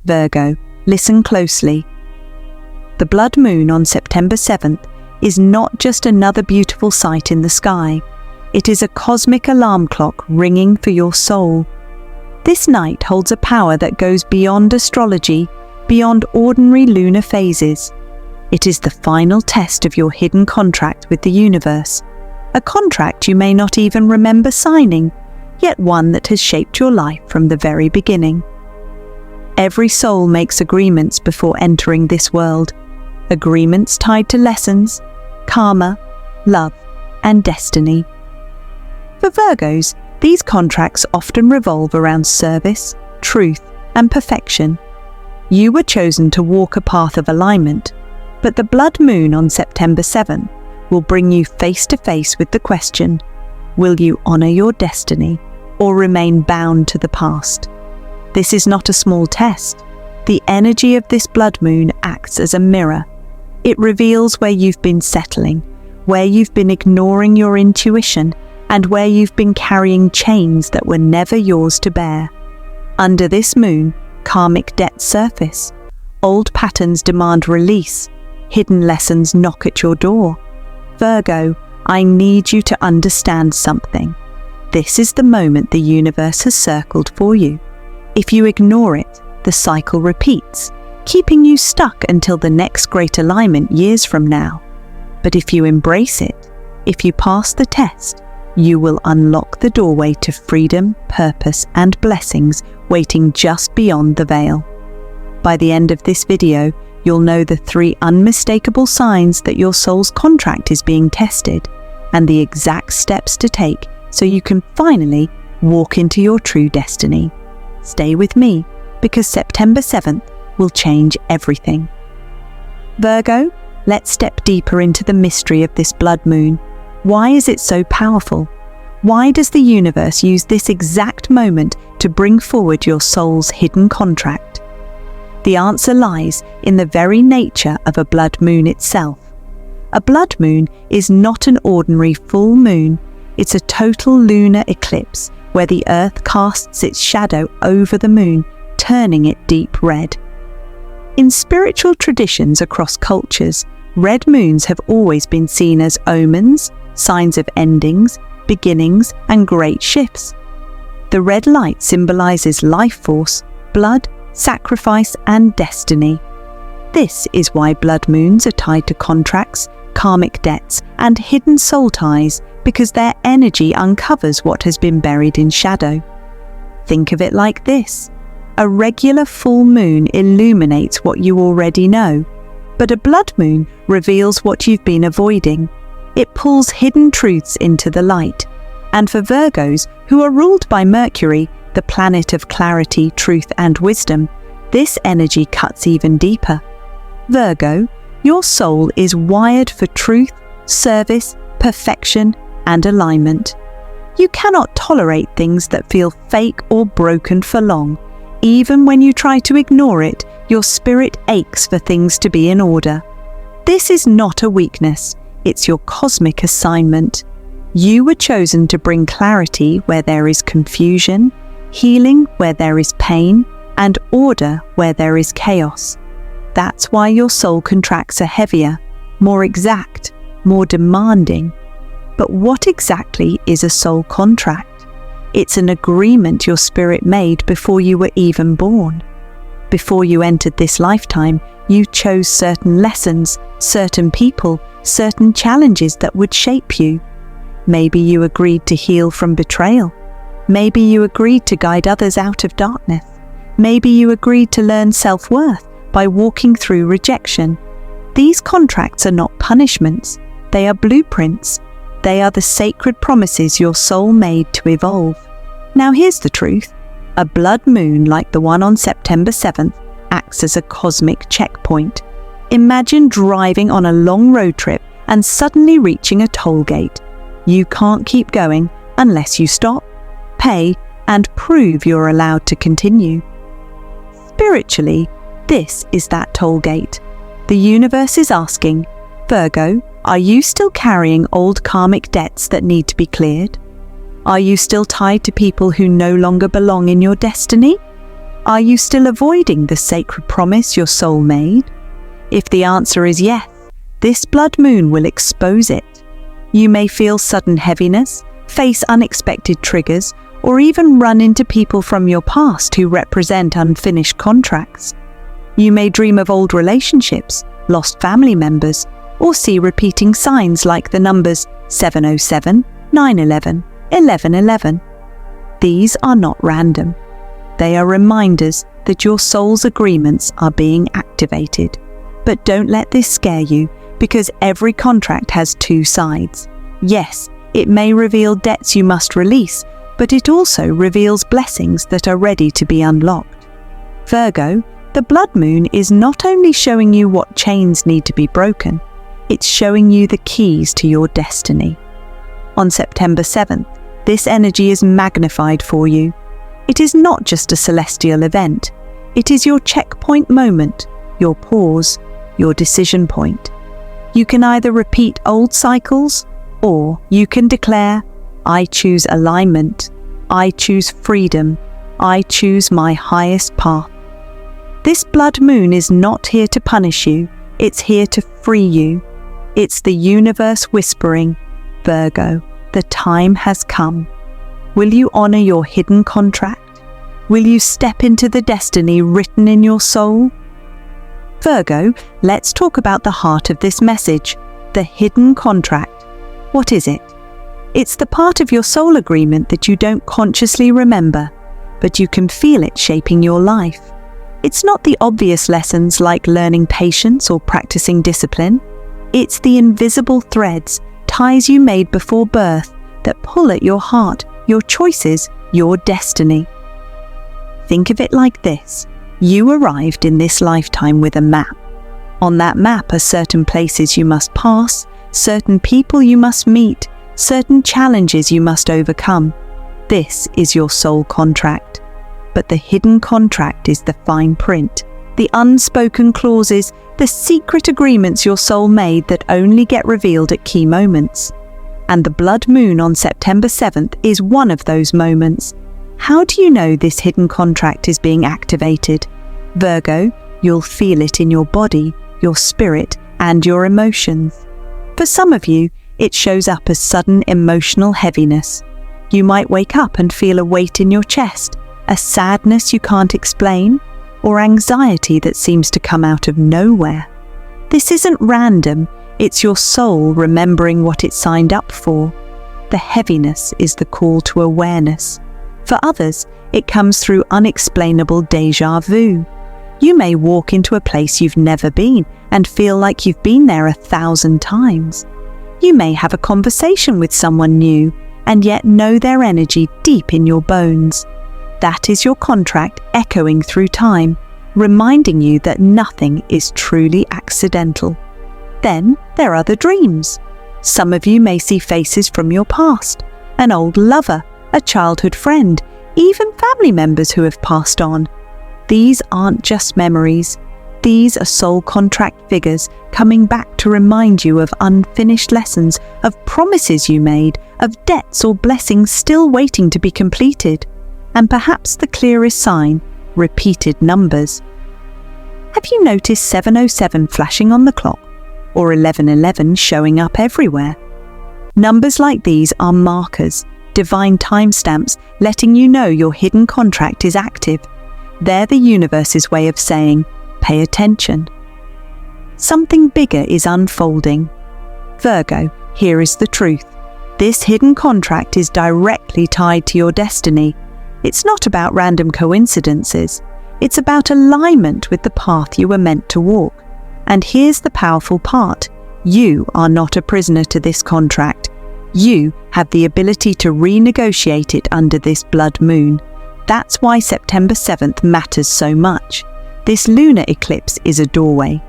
Virgo, listen closely. The blood moon on September 7th is not just another beautiful sight in the sky. It is a cosmic alarm clock ringing for your soul. This night holds a power that goes beyond astrology, beyond ordinary lunar phases. It is the final test of your hidden contract with the universe, a contract you may not even remember signing, yet one that has shaped your life from the very beginning. Every soul makes agreements before entering this world, agreements tied to lessons, karma, love, and destiny. For Virgos, these contracts often revolve around service, truth, and perfection. You were chosen to walk a path of alignment, but the blood moon on September 7th will bring you face to face with the question, will you honor your destiny or remain bound to the past? This is not a small test. The energy of this blood moon acts as a mirror. It reveals where you've been settling, where you've been ignoring your intuition, and where you've been carrying chains that were never yours to bear. Under this moon, karmic debts surface. Old patterns demand release. Hidden lessons knock at your door. Virgo, I need you to understand something. This is the moment the universe has circled for you. If you ignore it, the cycle repeats, keeping you stuck until the next great alignment years from now. But if you embrace it, if you pass the test, you will unlock the doorway to freedom, purpose, and blessings waiting just beyond the veil. By the end of this video, you'll know the 3 unmistakable signs that your soul's contract is being tested and the exact steps to take so you can finally walk into your true destiny. Stay with me, because September 7th will change everything. Virgo, let's step deeper into the mystery of this blood moon. Why is it so powerful? Why does the universe use this exact moment to bring forward your soul's hidden contract? The answer lies in the very nature of a blood moon itself. A blood moon is not an ordinary full moon. It's a total lunar eclipse where the Earth casts its shadow over the moon, turning it deep red. In spiritual traditions across cultures, red moons have always been seen as omens, signs of endings, beginnings, and great shifts. The red light symbolizes life force, blood, sacrifice, and destiny. This is why blood moons are tied to contracts, karmic debts, and hidden soul ties, because their energy uncovers what has been buried in shadow. Think of it like this. A regular full moon illuminates what you already know, but a blood moon reveals what you've been avoiding. It pulls hidden truths into the light. And for Virgos, who are ruled by Mercury, the planet of clarity, truth, and wisdom, this energy cuts even deeper. Virgo, your soul is wired for truth, service, perfection, and alignment. You cannot tolerate things that feel fake or broken for long. Even when you try to ignore it, your spirit aches for things to be in order. This is not a weakness. It's your cosmic assignment. You were chosen to bring clarity where there is confusion, healing where there is pain, and order where there is chaos. That's why your soul contracts are heavier, more exact, more demanding. But what exactly is a soul contract? It's an agreement your spirit made before you were even born. Before you entered this lifetime, you chose certain lessons, certain people, certain challenges that would shape you. Maybe you agreed to heal from betrayal. Maybe you agreed to guide others out of darkness. Maybe you agreed to learn self-worth by walking through rejection. These contracts are not punishments. They are blueprints. They are the sacred promises your soul made to evolve. Now here's the truth. A blood moon like the one on September 7th acts as a cosmic checkpoint. Imagine driving on a long road trip and suddenly reaching a toll gate. You can't keep going unless you stop, pay, and prove you're allowed to continue. Spiritually, this is that toll gate. The universe is asking, Virgo, are you still carrying old karmic debts that need to be cleared? Are you still tied to people who no longer belong in your destiny? Are you still avoiding the sacred promise your soul made? If the answer is yes, this blood moon will expose it. You may feel sudden heaviness, face unexpected triggers, or even run into people from your past who represent unfinished contracts. You may dream of old relationships, lost family members, or see repeating signs like the numbers 707, 911, 1111. These are not random. They are reminders that your soul's agreements are being activated. But don't let this scare you, because every contract has two sides. Yes, it may reveal debts you must release, but it also reveals blessings that are ready to be unlocked. Virgo, the blood moon is not only showing you what chains need to be broken, it's showing you the keys to your destiny. On September 7th, this energy is magnified for you. It is not just a celestial event. It is your checkpoint moment, your pause, your decision point. You can either repeat old cycles, or you can declare, I choose alignment, I choose freedom, I choose my highest path. This blood moon is not here to punish you, it's here to free you. It's the universe whispering, Virgo, the time has come. Will you honor your hidden contract? Will you step into the destiny written in your soul? Virgo, let's talk about the heart of this message, the hidden contract. What is it? It's the part of your soul agreement that you don't consciously remember, but you can feel it shaping your life. It's not the obvious lessons like learning patience or practicing discipline. It's the invisible threads, ties you made before birth that pull at your heart, your choices, your destiny. Think of it like this. You arrived in this lifetime with a map. On that map are certain places you must pass, certain people you must meet, certain challenges you must overcome. This is your soul contract. But the hidden contract is the fine print, the unspoken clauses, the secret agreements your soul made that only get revealed at key moments. And the blood moon on September 7th is one of those moments. How do you know this hidden contract is being activated? Virgo, you'll feel it in your body, your spirit, and your emotions. For some of you, it shows up as sudden emotional heaviness. You might wake up and feel a weight in your chest, a sadness you can't explain, or anxiety that seems to come out of nowhere. This isn't random, it's your soul remembering what it signed up for. The heaviness is the call to awareness. For others, it comes through unexplainable déjà vu. You may walk into a place you've never been and feel like you've been there 1,000 times. You may have a conversation with someone new and yet know their energy deep in your bones. That is your contract echoing through time, reminding you that nothing is truly accidental. Then there are the dreams. Some of you may see faces from your past, an old lover, a childhood friend, even family members who have passed on. These aren't just memories. These are soul contract figures coming back to remind you of unfinished lessons, of promises you made, of debts or blessings still waiting to be completed. And perhaps the clearest sign, repeated numbers. Have you noticed 707 flashing on the clock, or 1111 showing up everywhere? Numbers like these are markers, divine timestamps letting you know your hidden contract is active. They're the universe's way of saying, pay attention. Something bigger is unfolding. Virgo, here is the truth. This hidden contract is directly tied to your destiny. It's not about random coincidences. It's about alignment with the path you were meant to walk. And here's the powerful part. You are not a prisoner to this contract. You have the ability to renegotiate it under this blood moon. That's why September 7th matters so much. This lunar eclipse is a doorway.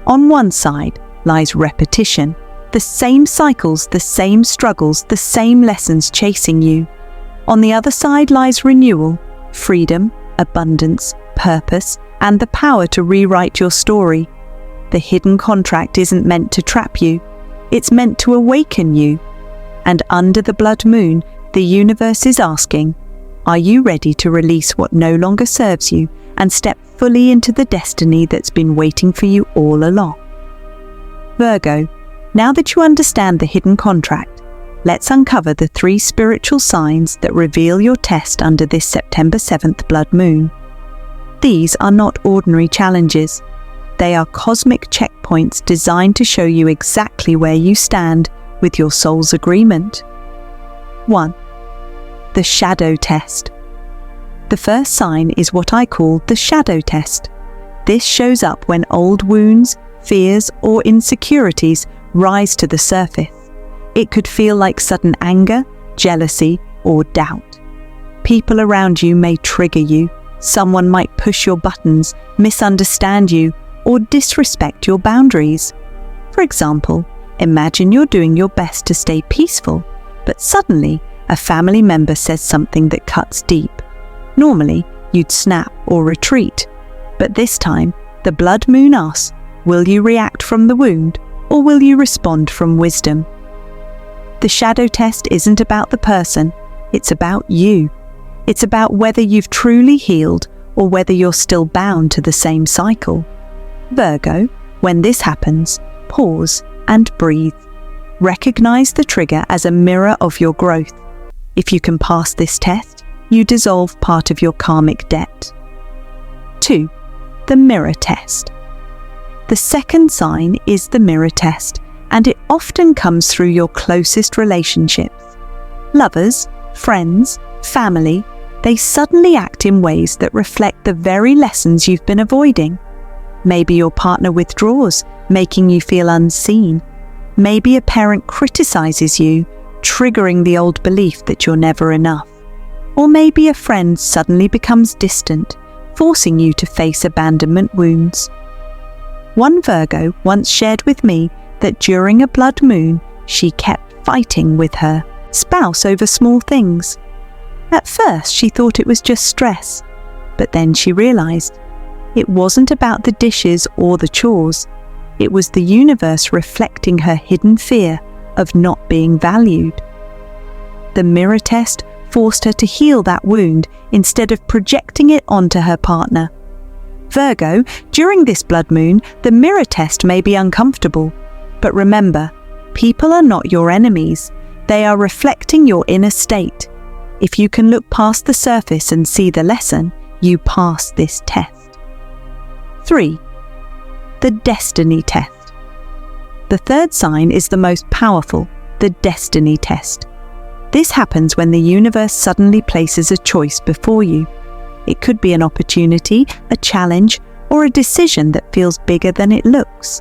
On one side lies repetition, the same cycles, the same struggles, the same lessons chasing you. On the other side lies renewal, freedom, abundance, purpose, and the power to rewrite your story. The hidden contract isn't meant to trap you. It's meant to awaken you. And under the blood moon, the universe is asking, are you ready to release what no longer serves you and step fully into the destiny that's been waiting for you all along. Virgo, now that you understand the hidden contract, let's uncover the 3 spiritual signs that reveal your test under this September 7th blood moon. These are not ordinary challenges. They are cosmic checkpoints designed to show you exactly where you stand with your soul's agreement. 1. The shadow test. The first sign is what I call the shadow test. This shows up when old wounds, fears, or insecurities rise to the surface. It could feel like sudden anger, jealousy, or doubt. People around you may trigger you. Someone might push your buttons, misunderstand you, or disrespect your boundaries. For example, imagine you're doing your best to stay peaceful, but suddenly a family member says something that cuts deep. Normally, you'd snap or retreat, but this time, the blood moon asks, will you react from the wound, or will you respond from wisdom? The shadow test isn't about the person, it's about you. It's about whether you've truly healed or whether you're still bound to the same cycle. Virgo, when this happens, pause and breathe. Recognize the trigger as a mirror of your growth. If you can pass this test, you dissolve part of your karmic debt. 2. The mirror test. The second sign is the mirror test, and it often comes through your closest relationships. Lovers, friends, family, they suddenly act in ways that reflect the very lessons you've been avoiding. Maybe your partner withdraws, making you feel unseen. Maybe a parent criticizes you, triggering the old belief that you're never enough. Or maybe a friend suddenly becomes distant, forcing you to face abandonment wounds. One Virgo once shared with me that during a blood moon, she kept fighting with her spouse over small things. At first, she thought it was just stress, but then she realized it wasn't about the dishes or the chores. It was the universe reflecting her hidden fear of not being valued. The mirror test forced her to heal that wound instead of projecting it onto her partner. Virgo, during this blood moon, the mirror test may be uncomfortable, but remember, people are not your enemies. They are reflecting your inner state. If you can look past the surface and see the lesson, you pass this test. 3. The destiny test. The third sign is the most powerful, the destiny test. This happens when the universe suddenly places a choice before you. It could be an opportunity, a challenge, or a decision that feels bigger than it looks.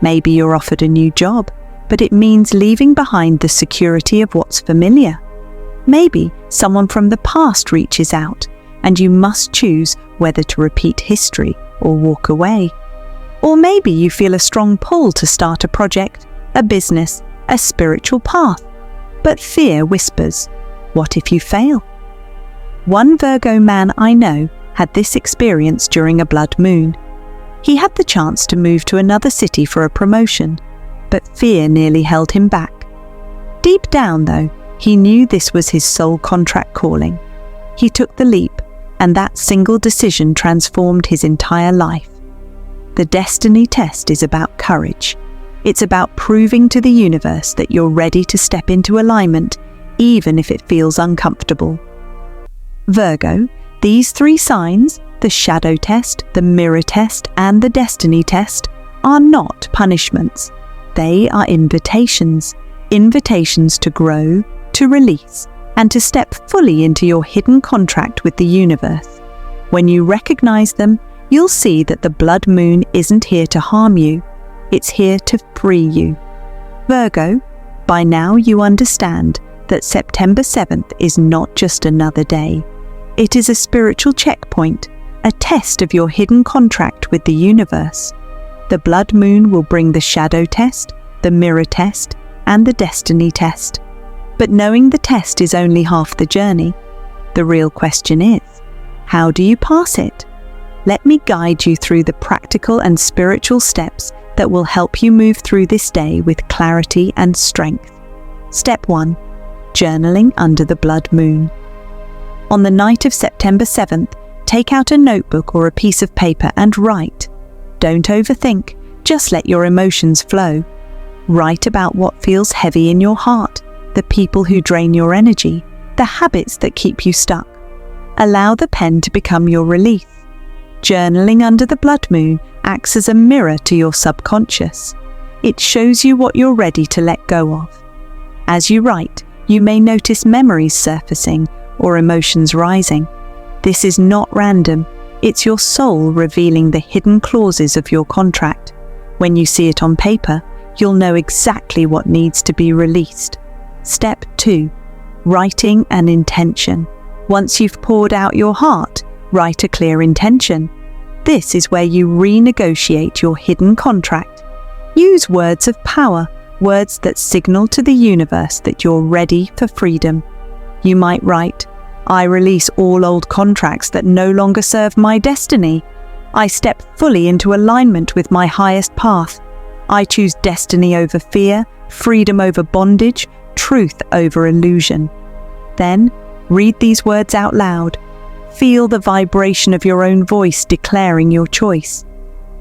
Maybe you're offered a new job, but it means leaving behind the security of what's familiar. Maybe someone from the past reaches out, and you must choose whether to repeat history or walk away. Or maybe you feel a strong pull to start a project, a business, a spiritual path. But fear whispers, what if you fail? One Virgo man I know had this experience during a blood moon. He had the chance to move to another city for a promotion, but fear nearly held him back. Deep down, though, he knew this was his soul contract calling. He took the leap, and that single decision transformed his entire life. The destiny test is about courage. It's about proving to the universe that you're ready to step into alignment, even if it feels uncomfortable. Virgo, these 3 signs, the shadow test, the mirror test, and the destiny test, are not punishments. They are invitations. Invitations to grow, to release, and to step fully into your hidden contract with the universe. When you recognize them, you'll see that the blood moon isn't here to harm you. It's here to free you. Virgo, by now you understand that September 7th is not just another day. It is a spiritual checkpoint, a test of your hidden contract with the universe. The blood moon will bring the shadow test, the mirror test, and the destiny test. But knowing the test is only half the journey. The real question is, how do you pass it? Let me guide you through the practical and spiritual steps that will help you move through this day with clarity and strength. Step 1. Journaling under the blood moon. On the night of September 7th, take out a notebook or a piece of paper and write. Don't overthink, just let your emotions flow. Write about what feels heavy in your heart, the people who drain your energy, the habits that keep you stuck. Allow the pen to become your release. Journaling under the blood moon acts as a mirror to your subconscious. It shows you what you're ready to let go of. As you write, you may notice memories surfacing or emotions rising. This is not random. It's your soul revealing the hidden clauses of your contract. When you see it on paper, you'll know exactly what needs to be released. Step 2. Writing an intention. Once you've poured out your heart, write a clear intention. This is where you renegotiate your hidden contract. Use words of power, words that signal to the universe that you're ready for freedom. You might write, I release all old contracts that no longer serve my destiny. I step fully into alignment with my highest path. I choose destiny over fear, freedom over bondage, truth over illusion. Then, read these words out loud. Feel the vibration of your own voice declaring your choice.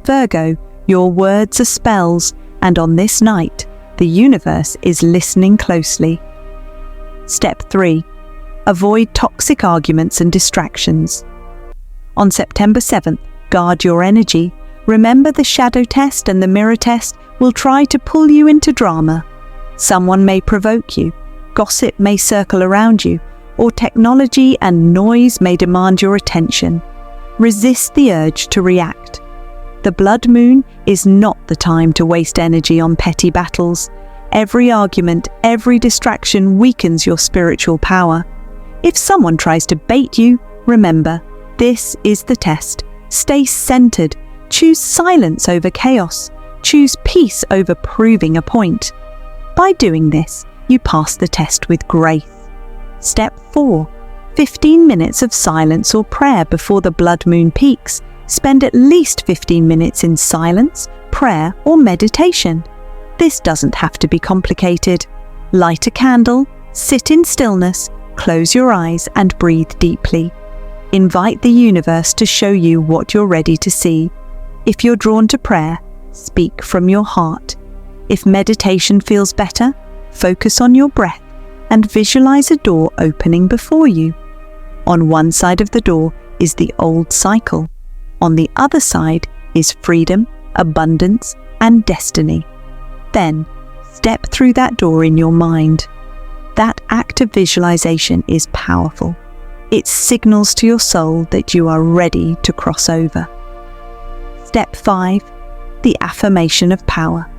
Virgo, your words are spells, and on this night, the universe is listening closely. Step 3. Avoid toxic arguments and distractions. On September 7th, guard your energy. Remember, the shadow test and the mirror test will try to pull you into drama. Someone may provoke you, gossip may circle around you, or technology and noise may demand your attention. Resist the urge to react. The blood moon is not the time to waste energy on petty battles. Every argument, every distraction weakens your spiritual power. If someone tries to bait you, remember, this is the test. Stay centered. Choose silence over chaos. Choose peace over proving a point. By doing this, you pass the test with grace. Step 4. 15 minutes of silence or prayer before the blood moon peaks. Spend at least 15 minutes in silence, prayer, or meditation. This doesn't have to be complicated. Light a candle, sit in stillness, close your eyes and breathe deeply. Invite the universe to show you what you're ready to see. If you're drawn to prayer, speak from your heart. If meditation feels better, focus on your breath and visualize a door opening before you. On one side of the door is the old cycle. On the other side is freedom, abundance, and destiny. Then, step through that door in your mind. That act of visualization is powerful. It signals to your soul that you are ready to cross over. Step 5. The affirmation of power.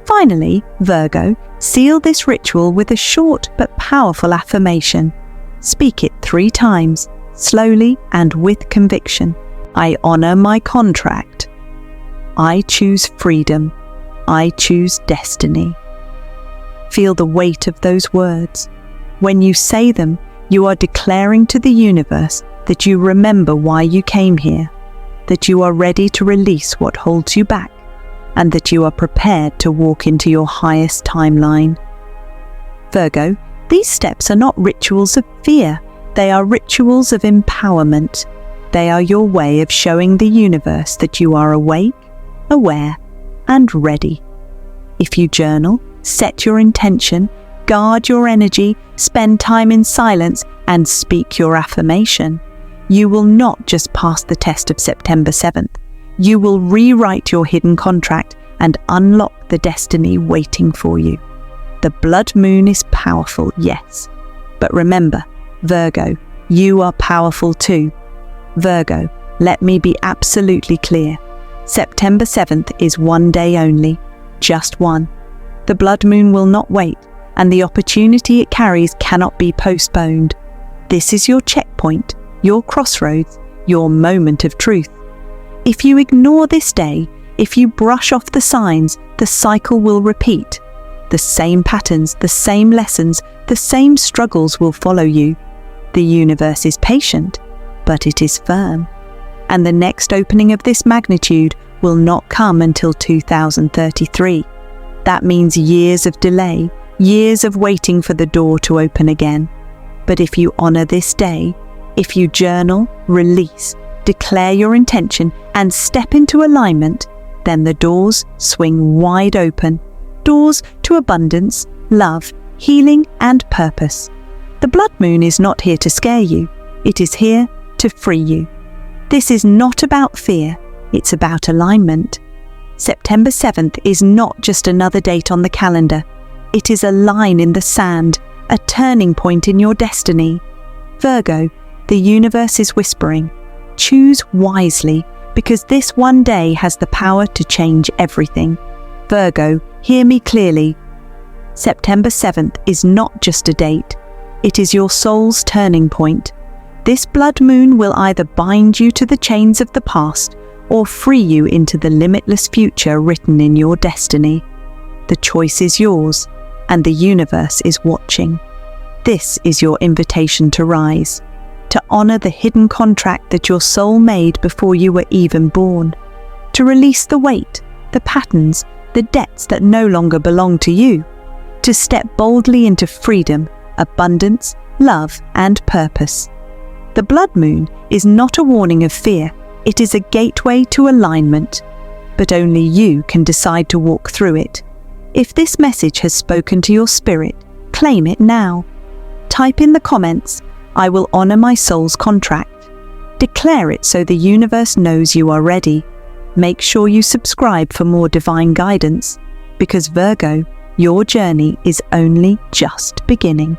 Finally, Virgo, seal this ritual with a short but powerful affirmation. Speak it 3 times, slowly and with conviction. I honor my contract. I choose freedom. I choose destiny. Feel the weight of those words. When you say them, you are declaring to the universe that you remember why you came here, that you are ready to release what holds you back, and that you are prepared to walk into your highest timeline. Virgo, these steps are not rituals of fear. They are rituals of empowerment. They are your way of showing the universe that you are awake, aware, and ready. If you journal, set your intention, guard your energy, spend time in silence, and speak your affirmation, you will not just pass the test of September 7th. You will rewrite your hidden contract and unlock the destiny waiting for you. The blood moon is powerful, yes. But remember, Virgo, you are powerful too. Virgo, let me be absolutely clear. September 7th is one day only, just one. The blood moon will not wait, and the opportunity it carries cannot be postponed. This is your checkpoint, your crossroads, your moment of truth. If you ignore this day, if you brush off the signs, the cycle will repeat. The same patterns, the same lessons, the same struggles will follow you. The universe is patient, but it is firm. And the next opening of this magnitude will not come until 2033. That means years of delay, years of waiting for the door to open again. But if you honor this day, If you journal, release, declare your intention, and step into alignment, then the doors swing wide open. Doors to abundance, love, healing, and purpose. The blood moon is not here to scare you. It is here to free you. This is not about fear. It's about alignment. September 7th is not just another date on the calendar. It is a line in the sand, a turning point in your destiny. Virgo, the universe is whispering. Choose wisely, because this one day has the power to change everything. Virgo, hear me clearly. September 7th is not just a date. It is your soul's turning point. This blood moon will either bind you to the chains of the past or free you into the limitless future written in your destiny. The choice is yours, and the universe is watching. This is your invitation to rise, to honor the hidden contract that your soul made before you were even born, to release the weight, the patterns, the debts that no longer belong to you, to step boldly into freedom, abundance, love, and purpose. The blood moon is not a warning of fear. It is a gateway to alignment, but only you can decide to walk through it. If this message has spoken to your spirit, claim it now. Type in the comments, "I will honor my soul's contract." Declare it so the universe knows you are ready. Make sure you subscribe for more divine guidance, because Virgo, your journey is only just beginning.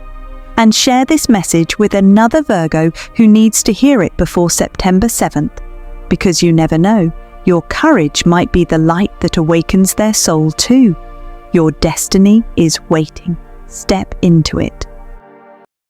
And share this message with another Virgo who needs to hear it before September 7th, because you never know, your courage might be the light that awakens their soul too. Your destiny is waiting. Step into it.